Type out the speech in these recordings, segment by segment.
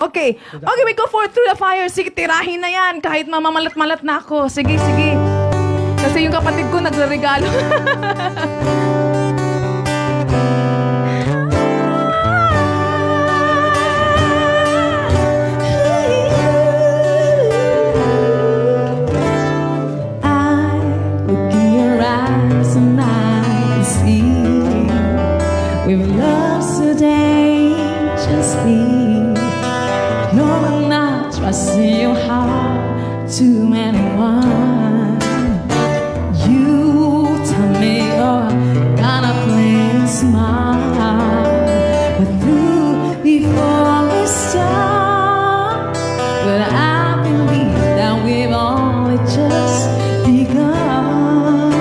Okay. Okay, we go through the fire. Sige, tirahin na yan. Kahit mamamalat-malat na ako. Sige, sige. Kasi yung kapatid ko nagregalo. We've loved so dangerously. No, I'm not trusting your heart to anyone. You tell me you're gonna play smart, but through before we start. But I believe that we've only just begun.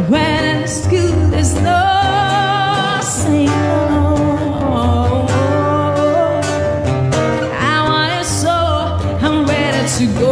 When it's good, there's no to go.